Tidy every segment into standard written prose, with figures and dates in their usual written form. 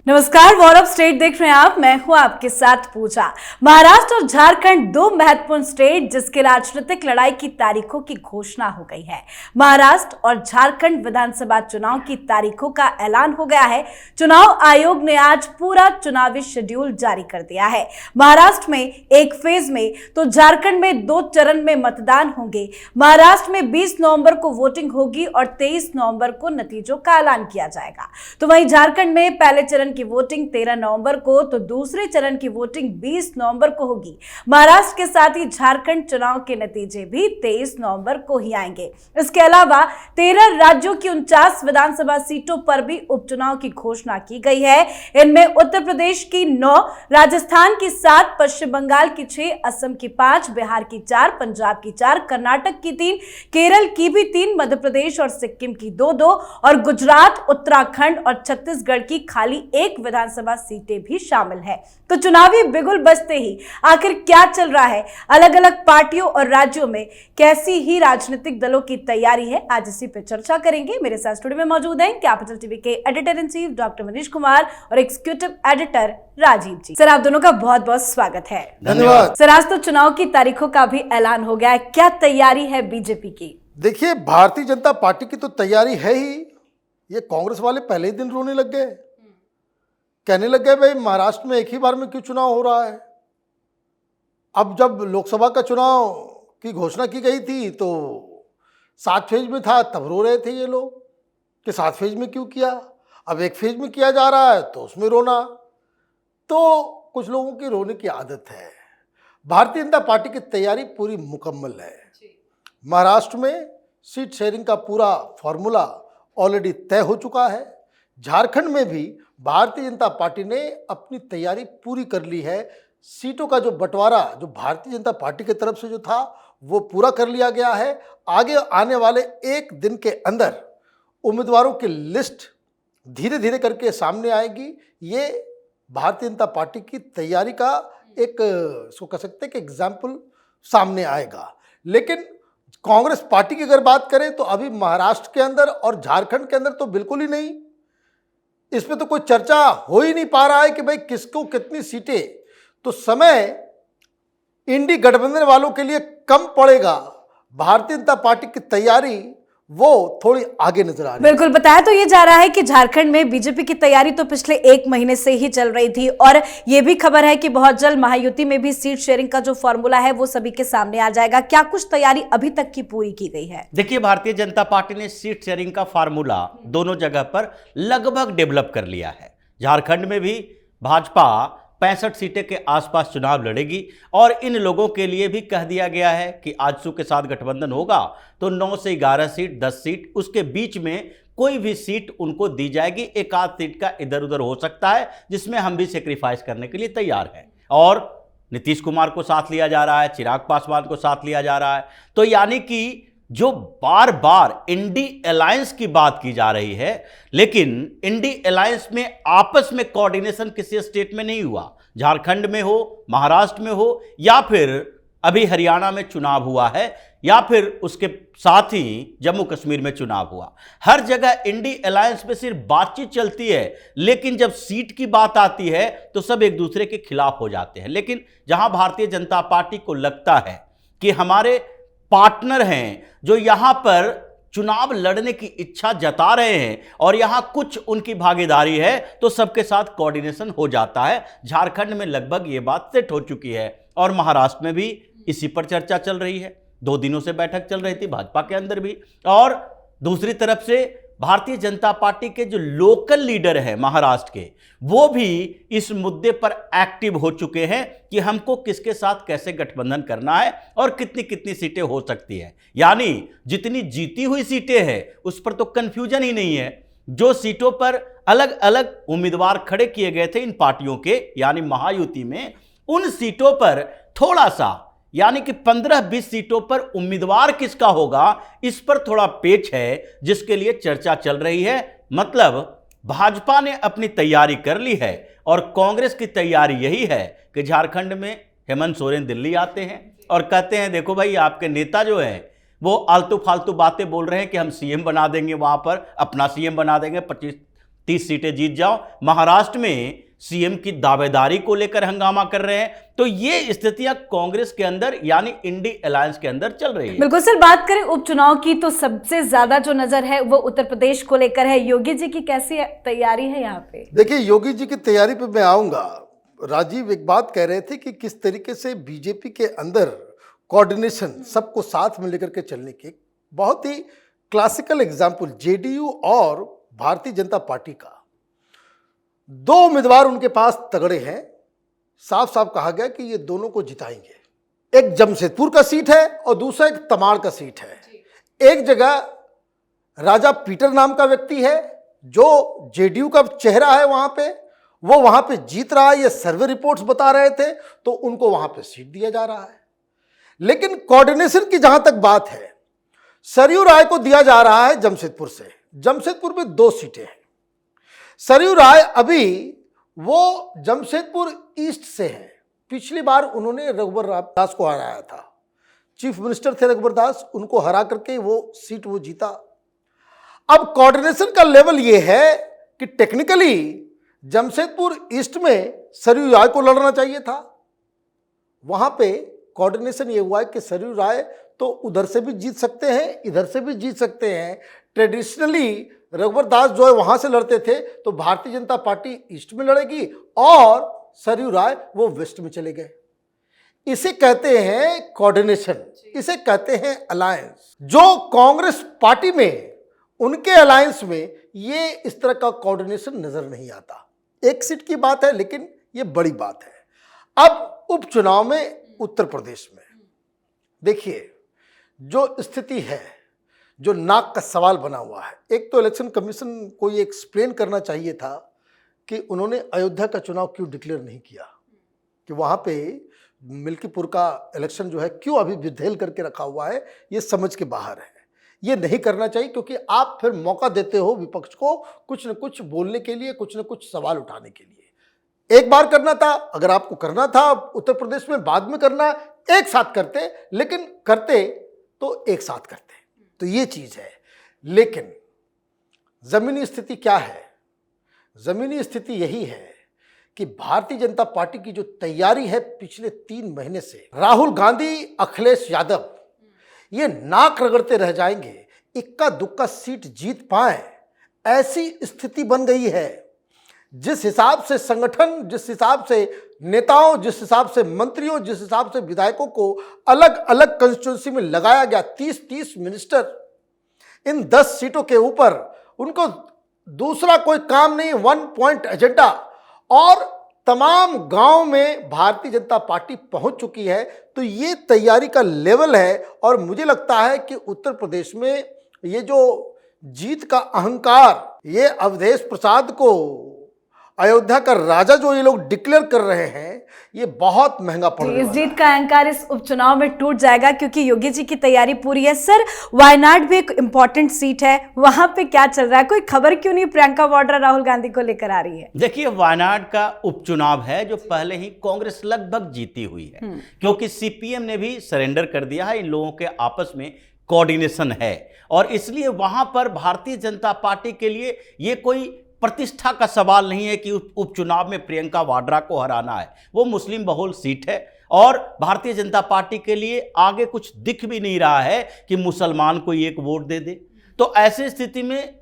नमस्कार, war of state देख रहे हैं आप। मैं हूं आपके साथ पूजा। महाराष्ट्र और झारखंड दो महत्वपूर्ण स्टेट जिसके राजनीतिक लड़ाई की तारीखों की घोषणा हो गई है। महाराष्ट्र और झारखंड विधानसभा चुनाव की तारीखों का ऐलान हो गया है। चुनाव आयोग ने आज पूरा चुनावी शेड्यूल जारी कर दिया है। महाराष्ट्र में एक फेज में तो झारखंड में 2 चरण में मतदान होंगे। महाराष्ट्र में 20 नवंबर को वोटिंग होगी और 23 नवंबर को नतीजों का ऐलान किया जाएगा। तो वहीं झारखंड में पहले चरण की वोटिंग 13 नवंबर को तो दूसरे चरण की वोटिंग 20 नवंबर को होगी। महाराष्ट्र के साथ ही झारखंड चुनाव के नतीजे भी 23 नवंबर को ही आएंगे। इसके अलावा 13 राज्यों की 49 विधानसभा सीटों पर भी उपचुनाव की घोषणा की गई है। इनमें उत्तर प्रदेश की 9, राजस्थान की 7, पश्चिम बंगाल की 6, असम की 5, बिहार की 4, पंजाब की 4, कर्नाटक की 3, केरल की भी 3, मध्य प्रदेश और सिक्किम की 2-2 और गुजरात, उत्तराखंड और छत्तीसगढ़ की खाली 1 विधानसभा सीटें भी शामिल है। तो चुनावी बिगुल बजते ही आखिर क्या चल रहा है, अलग अलग पार्टियों और राज्यों में कैसी ही राजनीतिक दलों की तैयारी है, आज इसी पे चर्चा करेंगे। मेरे साथ स्टूडियो में मौजूद हैं कैपिटल टीवी के editor in chief doctor Manish Kumar और एग्जीक्यूटिव एडिटर राजीव जी। सर, आप दोनों का बहुत बहुत स्वागत है। धन्यवाद। सर, आज तो चुनाव की तारीखों का भी ऐलान हो गया है, क्या तैयारी है बीजेपी की? देखिए, भारतीय जनता पार्टी की तो तैयारी है ही। ये कांग्रेस वाले पहले ही दिन रोने लग गए, कहने लग गए भाई महाराष्ट्र में एक ही बार में क्यों चुनाव हो रहा है। अब जब लोकसभा का चुनाव की घोषणा की गई थी तो 7 फेज में था, तब रो रहे थे ये लोग कि 7 फेज में क्यों किया। अब 1 फेज में किया जा रहा है तो उसमें रोना। तो कुछ लोगों की रोने की आदत है। भारतीय जनता पार्टी की तैयारी पूरी मुकम्मल है। महाराष्ट्र में सीट शेयरिंग का पूरा फॉर्मूला ऑलरेडी तय हो चुका है। झारखंड में भी भारतीय जनता पार्टी ने अपनी तैयारी पूरी कर ली है। सीटों का जो बंटवारा जो भारतीय जनता पार्टी की तरफ से जो था वो पूरा कर लिया गया है। आगे आने वाले 1 दिन के अंदर उम्मीदवारों की लिस्ट धीरे धीरे करके सामने आएगी। ये भारतीय जनता पार्टी की तैयारी का एक इसको कह सकते हैं कि एग्जाम्पल सामने आएगा। लेकिन कांग्रेस पार्टी की अगर बात करें तो अभी महाराष्ट्र के अंदर और झारखंड के अंदर तो बिल्कुल ही नहीं, इसमें तो कोई चर्चा हो ही नहीं पा रहा है कि भाई किसको कितनी सीटें। तो समय इंडी गठबंधन वालों के लिए कम पड़ेगा। भारतीय जनता पार्टी की तैयारी वो थोड़ी आगे नजर आ रही है। बिल्कुल, बताया तो ये जा रहा है कि झारखंड में बीजेपी की तैयारी तो पिछले 1 महीने से ही चल रही थी और ये भी खबर है कि बहुत जल्द महायुति में भी सीट शेयरिंग का जो फॉर्मूला है वो सभी के सामने आ जाएगा। क्या कुछ तैयारी अभी तक की पूरी की गई है? देखिए, भारतीय जनता पार्टी ने सीट शेयरिंग का फार्मूला दोनों जगह पर लगभग डेवलप कर लिया है। झारखंड में भी भाजपा 65 सीटें के आसपास चुनाव लड़ेगी और इन लोगों के लिए भी कह दिया गया है कि आजसू के साथ गठबंधन होगा तो 9 से 11 सीट, 10 सीट, उसके बीच में कोई भी सीट उनको दी जाएगी। एक आध सीट का इधर उधर हो सकता है जिसमें हम भी सेक्रीफाइस करने के लिए तैयार हैं। और नीतीश कुमार को साथ लिया जा रहा है, चिराग पासवान को साथ लिया जा रहा है। तो यानी कि जो बार बार इंडी अलायंस की बात की जा रही है, लेकिन इंडी अलायंस में आपस में कोऑर्डिनेशन किसी स्टेट में नहीं हुआ। झारखंड में हो, महाराष्ट्र में हो या फिर अभी हरियाणा में चुनाव हुआ है या फिर उसके साथ ही जम्मू कश्मीर में चुनाव हुआ, हर जगह इंडी अलायंस में सिर्फ बातचीत चलती है, लेकिन जब सीट की बात आती है तो सब एक दूसरे के खिलाफ हो जाते हैं। लेकिन जहां भारतीय जनता पार्टी को लगता है कि हमारे पार्टनर हैं जो यहां पर चुनाव लड़ने की इच्छा जता रहे हैं और यहां कुछ उनकी भागीदारी है तो सबके साथ कोऑर्डिनेशन हो जाता है। झारखंड में लगभग ये बात सेट हो चुकी है और महाराष्ट्र में भी इसी पर चर्चा चल रही है। 2 दिनों से बैठक चल रही थी भाजपा के अंदर भी। और दूसरी तरफ से भारतीय जनता पार्टी के जो लोकल लीडर हैं महाराष्ट्र के, वो भी इस मुद्दे पर एक्टिव हो चुके हैं कि हमको किसके साथ कैसे गठबंधन करना है और कितनी कितनी सीटें हो सकती हैं। यानी जितनी जीती हुई सीटें हैं उस पर तो कंफ्यूजन ही नहीं है। जो सीटों पर अलग अलग उम्मीदवार खड़े किए गए थे इन पार्टियों के यानी महायुति में, उन सीटों पर थोड़ा सा यानी कि 15-20 सीटों पर उम्मीदवार किसका होगा इस पर थोड़ा पेच है, जिसके लिए चर्चा चल रही है। मतलब भाजपा ने अपनी तैयारी कर ली है और कांग्रेस की तैयारी यही है कि झारखंड में हेमंत सोरेन दिल्ली आते हैं और कहते हैं देखो भाई, आपके नेता जो है वो आलतू फालतू बातें बोल रहे हैं कि हम सीएम बना देंगे, वहां पर अपना सीएम बना देंगे, 30 सीटें जीत जाओ। महाराष्ट्र में सीएम की दावेदारी को लेकर हंगामा कर रहे हैं। तो ये स्थितियां कांग्रेस के अंदर यानी इंडी अलायंस के अंदर चल रही है। बिल्कुल सर, बात करें उपचुनाव की तो सबसे ज्यादा जो नजर है वो उत्तर प्रदेश को लेकर है। योगी जी की कैसी तैयारी है यहाँ पे? देखिए, योगी जी की तैयारी पे मैं आऊंगा। राजीव एक बात कह रहे थे कि किस तरीके से बीजेपी के अंदर कोऑर्डिनेशन, सबको साथ में लेकर के चलने की बहुत ही क्लासिकल एग्जाम्पल जेडीयू और भारतीय जनता पार्टी का। 2 उम्मीदवार उनके पास तगड़े हैं, साफ साफ कहा गया कि ये दोनों को जिताएंगे। एक जमशेदपुर का सीट है और दूसरा एक तमाड़ का सीट है। एक जगह राजा पीटर नाम का व्यक्ति है जो जेडीयू का चेहरा है, वहां पे वो वहां पे जीत रहा है, ये सर्वे रिपोर्ट्स बता रहे थे, तो उनको वहां पे सीट दिया जा रहा है। लेकिन कोऑर्डिनेशन की जहां तक बात है, सरयू राय को दिया जा रहा है जमशेदपुर से। जमशेदपुर में 2 सीटें हैं। सरयू राय अभी वो जमशेदपुर ईस्ट से है। पिछली बार उन्होंने रघुवर दास को हराया था, चीफ मिनिस्टर थे रघुवर दास, उनको हरा करके वो सीट वो जीता। अब कोऑर्डिनेशन का लेवल ये है कि टेक्निकली जमशेदपुर ईस्ट में सरयू राय को लड़ना चाहिए था। वहां पे कोऑर्डिनेशन ये हुआ है कि सरयू राय तो उधर से भी जीत सकते हैं, इधर से भी जीत सकते हैं। ट्रेडिशनली रघुवर दास जो है वहां से लड़ते थे, तो भारतीय जनता पार्टी ईस्ट में लड़ेगी और सरयू राय वो वेस्ट में चले गए। इसे कहते हैं कोऑर्डिनेशन, इसे कहते हैं अलायंस। जो कांग्रेस पार्टी में, उनके अलायंस में ये इस तरह का कोऑर्डिनेशन नजर नहीं आता। 1 सीट की बात है, लेकिन ये बड़ी बात है। अब उपचुनाव में उत्तर प्रदेश में देखिए जो स्थिति है, जो नाक का सवाल बना हुआ है। एक तो इलेक्शन कमीशन को ये एक्सप्लेन करना चाहिए था कि उन्होंने अयोध्या का चुनाव क्यों डिक्लेयर नहीं किया, कि वहाँ पे मिल्कीपुर का इलेक्शन जो है क्यों अभी विधेल करके रखा हुआ है, ये समझ के बाहर है। ये नहीं करना चाहिए, क्योंकि आप फिर मौका देते हो विपक्ष को कुछ न कुछ बोलने के लिए, कुछ न कुछ सवाल उठाने के लिए। एक बार करना था, अगर आपको करना था उत्तर प्रदेश में, बाद में करना, एक साथ करते, लेकिन करते तो एक साथ करते। तो ये चीज है। लेकिन जमीनी स्थिति क्या है? जमीनी स्थिति यही है कि भारतीय जनता पार्टी की जो तैयारी है पिछले 3 महीने से, राहुल गांधी, अखिलेश यादव ये नाक रगड़ते रह जाएंगे, इक्का दुक्का सीट जीत पाए, ऐसी स्थिति बन गई है। जिस हिसाब से संगठन, जिस हिसाब से नेताओं, जिस हिसाब से मंत्रियों, जिस हिसाब से विधायकों को अलग अलग कंस्टिट्यूंसी में लगाया गया, 30-30 मिनिस्टर इन 10 सीटों के ऊपर, उनको दूसरा कोई काम नहीं, 1 पॉइंट एजेंडा, और तमाम गांव में भारतीय जनता पार्टी पहुंच चुकी है। तो ये तैयारी का लेवल है, और मुझे लगता है कि उत्तर प्रदेश में ये जो जीत का अहंकार, ये अवधेश प्रसाद को अयोध्या का राजा जो ये लोग डिक्लेयर कर रहे हैं, ये बहुत महंगा पड़ रहा है। इस जीत का अहंकार इस उपचुनाव में टूट जाएगा, क्योंकि योगी जी की तैयारी पूरी है। सर, वायनाड भी एक इंपॉर्टेंट सीट है, वहां पे क्या चल रहा है? कोई खबर क्यों नहीं प्रियंका वाड्रा राहुल गांधी को लेकर आ रही है? देखिए, वायनाड का उपचुनाव है जो पहले ही कांग्रेस लगभग जीती हुई है, क्योंकि सीपीएम ने भी सरेंडर कर दिया है। इन लोगों के आपस में कोऑर्डिनेशन है, और इसलिए वहां पर भारतीय जनता पार्टी के लिए ये कोई प्रतिष्ठा का सवाल नहीं है कि उपचुनाव में प्रियंका वाड्रा को हराना है। वो मुस्लिम बहुल सीट है, और भारतीय जनता पार्टी के लिए आगे कुछ दिख भी नहीं रहा है कि मुसलमान को एक वोट दे दे। तो ऐसी स्थिति में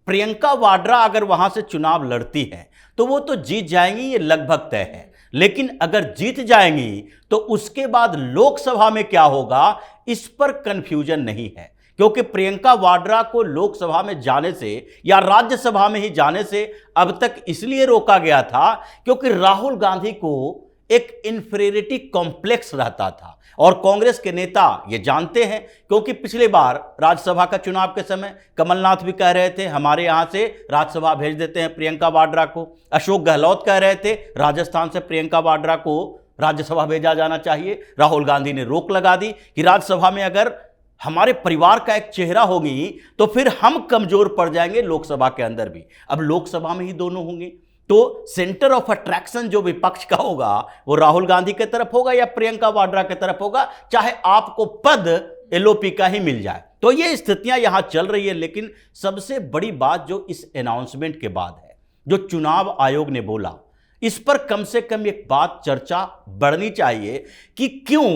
प्रियंका वाड्रा अगर वहां से चुनाव लड़ती है तो वो तो जीत जाएंगी, ये लगभग तय है। लेकिन अगर जीत जाएंगी तो उसके बाद लोकसभा में क्या होगा, इस पर कंफ्यूजन नहीं है, क्योंकि प्रियंका वाड्रा को लोकसभा में जाने से या राज्यसभा में ही जाने से अब तक इसलिए रोका गया था क्योंकि राहुल गांधी को एक इंफीरियरिटी कॉम्प्लेक्स रहता था, और कांग्रेस के नेता ये जानते हैं, क्योंकि पिछले बार राज्यसभा का चुनाव के समय कमलनाथ भी कह रहे थे हमारे यहां से राज्यसभा भेज देते हैं प्रियंका वाड्रा को। अशोक गहलोत कह रहे थे राजस्थान से प्रियंका वाड्रा को राज्यसभा भेजा जाना चाहिए। राहुल गांधी ने रोक लगा दी कि राज्यसभा में अगर हमारे परिवार का एक चेहरा होगी तो फिर हम कमजोर पड़ जाएंगे लोकसभा के अंदर भी। अब लोकसभा में ही दोनों होंगे, तो सेंटर ऑफ अट्रैक्शन जो विपक्ष का होगा वो राहुल गांधी की तरफ होगा या प्रियंका वाड्रा की तरफ होगा, चाहे आपको पद एलओपी का ही मिल जाए। तो ये स्थितियां यहां चल रही है। लेकिन सबसे बड़ी बात जो इस अनाउंसमेंट के बाद है जो चुनाव आयोग ने बोला, इस पर कम से कम एक बात चर्चा बढ़नी चाहिए कि क्यों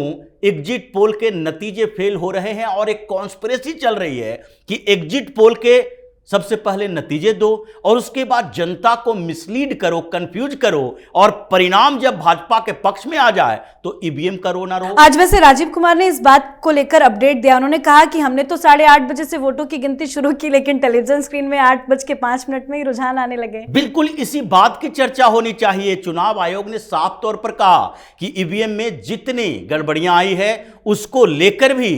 एग्जिट पोल के नतीजे फेल हो रहे हैं और एक कॉन्स्पिरेसी चल रही है कि एग्जिट पोल के सबसे पहले नतीजे दो और उसके बाद जनता को मिसलीड करो, कंफ्यूज करो और परिणाम जब भाजपा के पक्ष में आ जाए तो ईवीएम का रोना रो। आज वैसे राजीव कुमार ने इस बात को लेकर अपडेट दिया। उन्होंने कहा कि हमने तो 8:30 बजे से वोटों की गिनती शुरू की, लेकिन टेलीविजन स्क्रीन में 8:05 में ही रुझान आने लगे। बिल्कुल इसी बात की चर्चा होनी चाहिए। चुनाव आयोग ने साफ तौर पर कहा कि ईवीएम में जितनी गड़बड़ियां आई है उसको लेकर भी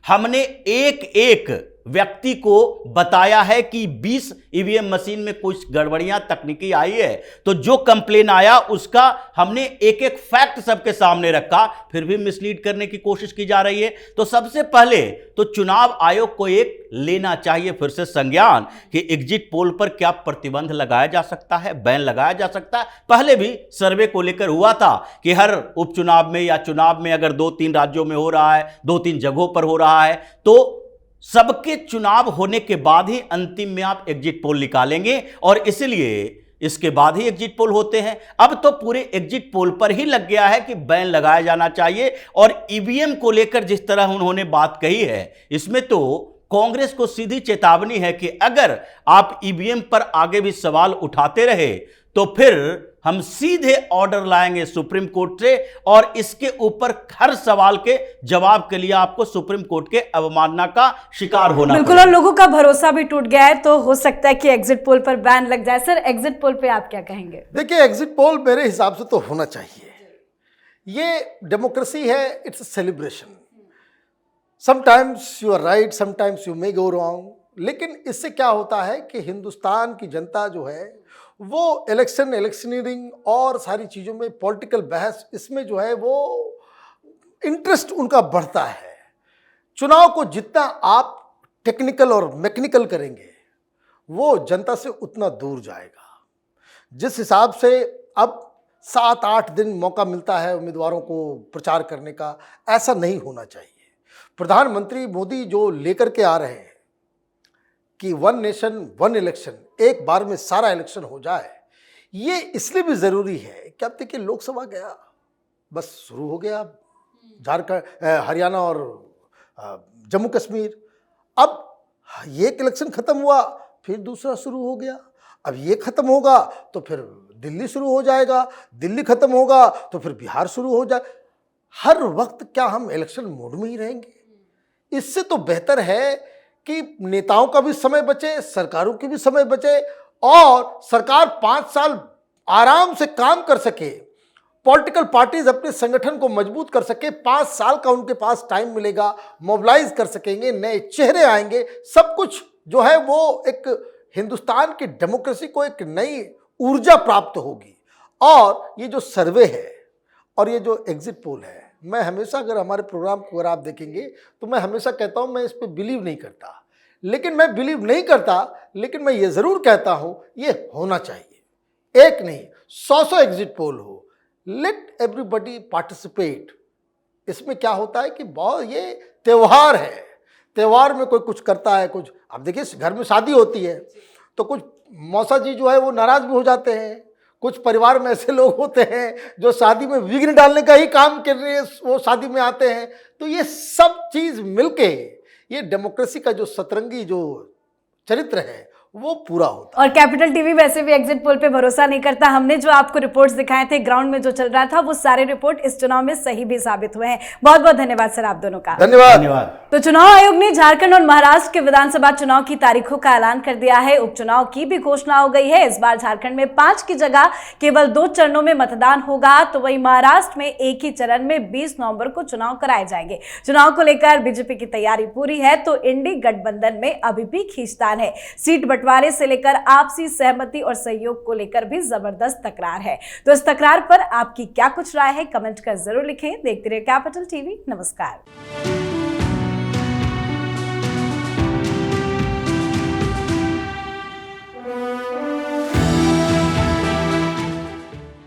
हमने एक एक व्यक्ति को बताया है कि 20 ईवीएम मशीन में कुछ गड़बड़ियां तकनीकी आई है, तो जो कंप्लेन आया उसका हमने एक एक फैक्ट सबके सामने रखा, फिर भी मिसलीड करने की कोशिश की जा रही है। तो सबसे पहले तो चुनाव आयोग को एक लेना चाहिए फिर से संज्ञान कि एग्जिट पोल पर क्या प्रतिबंध लगाया जा सकता है, बैन लगाया जा सकता है। पहले भी सर्वे को लेकर हुआ था कि हर उपचुनाव में या चुनाव में अगर 2-3 राज्यों में हो रहा है, 2-3 जगहों पर हो रहा है, तो सबके चुनाव होने के बाद ही अंतिम में आप एग्जिट पोल निकालेंगे और इसलिए इसके बाद ही एग्जिट पोल होते हैं। अब तो पूरे एग्जिट पोल पर ही लग गया है कि बैन लगाया जाना चाहिए। और ईवीएम को लेकर जिस तरह उन्होंने बात कही है, इसमें तो कांग्रेस को सीधी चेतावनी है कि अगर आप ईवीएम पर आगे भी सवाल उठाते रहे तो फिर हम सीधे ऑर्डर लाएंगे सुप्रीम कोर्ट से और इसके ऊपर हर सवाल के जवाब के लिए आपको सुप्रीम कोर्ट के अवमानना का शिकार होना बिल्कुल। और लोगों का भरोसा भी टूट गया है, तो हो सकता है कि एग्जिट पोल पर बैन लग जाए। सर, एग्जिट पोल पे आप क्या कहेंगे? देखिए, एग्जिट पोल मेरे हिसाब से तो होना चाहिए। ये डेमोक्रेसी है, it's a celebration. Sometimes you are right, sometimes you may go wrong, लेकिन इससे क्या होता है कि हिंदुस्तान की जनता जो है वो इलेक्शनियरिंग और सारी चीज़ों में, पॉलिटिकल बहस, इसमें जो है वो इंटरेस्ट उनका बढ़ता है। चुनाव को जितना आप टेक्निकल और मैकेनिकल करेंगे वो जनता से उतना दूर जाएगा। जिस हिसाब से अब 7-8 दिन मौका मिलता है उम्मीदवारों को प्रचार करने का, ऐसा नहीं होना चाहिए। प्रधानमंत्री मोदी जो लेकर के आ रहे हैं कि 1 नेशन 1 इलेक्शन, एक बार में सारा इलेक्शन हो जाए, ये इसलिए भी ज़रूरी है कि अब देखिए लोकसभा गया, बस शुरू हो गया झारखंड, हरियाणा और जम्मू कश्मीर। अब ये एक इलेक्शन ख़त्म हुआ, फिर दूसरा शुरू हो गया। अब ये ख़त्म होगा तो फिर दिल्ली शुरू हो जाएगा, दिल्ली ख़त्म होगा तो फिर बिहार शुरू हो जाए। हर वक्त क्या हम इलेक्शन मोड में ही रहेंगे? इससे तो बेहतर है कि नेताओं का भी समय बचे, सरकारों की भी समय बचे और सरकार 5 साल आराम से काम कर सके, पॉलिटिकल पार्टीज अपने संगठन को मजबूत कर सके। 5 साल का उनके पास टाइम मिलेगा, मोबिलाइज कर सकेंगे, नए चेहरे आएंगे, सब कुछ जो है वो एक हिंदुस्तान की डेमोक्रेसी को एक नई ऊर्जा प्राप्त होगी। और ये जो सर्वे है और ये जो एग्जिट पोल है, मैं हमेशा, अगर हमारे प्रोग्राम को अगर आप देखेंगे तो मैं हमेशा कहता हूँ मैं इस पर बिलीव नहीं करता, लेकिन लेकिन मैं ये ज़रूर कहता हूँ ये होना चाहिए। एक नहीं, 100 एग्जिट पोल हो, लेट एवरीबडी पार्टिसिपेट। इसमें क्या होता है कि बहुत, ये त्यौहार है, त्यौहार में कोई कुछ करता है, कुछ, अब देखिए घर में शादी होती है तो कुछ मौसा जी जो है वो नाराज़ भी हो जाते हैं। कुछ परिवार में ऐसे लोग होते हैं जो शादी में विघ्न डालने का ही काम कर रहे हैं, वो शादी में आते हैं। तो ये सब चीज़ मिलके ये डेमोक्रेसी का जो सतरंगी जो चरित्र है वो पूरा होता है। और कैपिटल टीवी वैसे भी एग्जिट पोल पे भरोसा नहीं करता। हमने जो आपको रिपोर्ट्स दिखाए थे, ग्राउंड में जो चल रहा था, वो सारे रिपोर्ट इस चुनाव में सही भी साबित हुए हैं। बहुत बहुत धन्यवाद सर आप दोनों का। धन्यवाद। तो चुनाव आयोग ने झारखंड और महाराष्ट्र के विधानसभा चुनाव की तारीखों का ऐलान कर दिया है। उपचुनाव की भी घोषणा हो गई है। इस बार झारखंड में 5 की जगह केवल 2 चरणों में मतदान होगा, तो वहीं महाराष्ट्र में एक ही चरण में 20 नवंबर को चुनाव कराए जाएंगे। चुनाव को लेकर बीजेपी की तैयारी पूरी है, तो इंडी गठबंधन में अभी भी खींचतान है। सीट बंटवारे से लेकर आपसी सहमति और सहयोग को लेकर भी जबरदस्त तकरार है। तो इस तकरार पर आपकी क्या कुछ राय है, कमेंट कर जरूर लिखें। देखते रहिए कैपिटल टीवी। नमस्कार।